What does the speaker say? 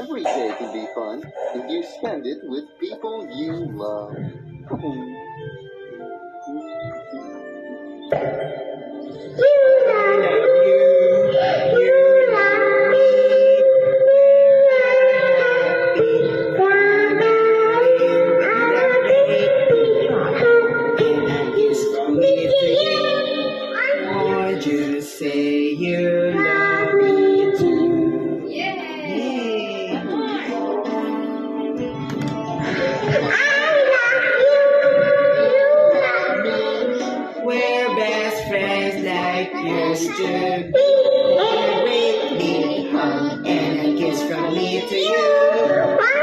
Every day can be fun if you spend it with people you love. Want you to say you love me too. Yay! We're best friends like used to be. With me, hug and a kiss from me to you.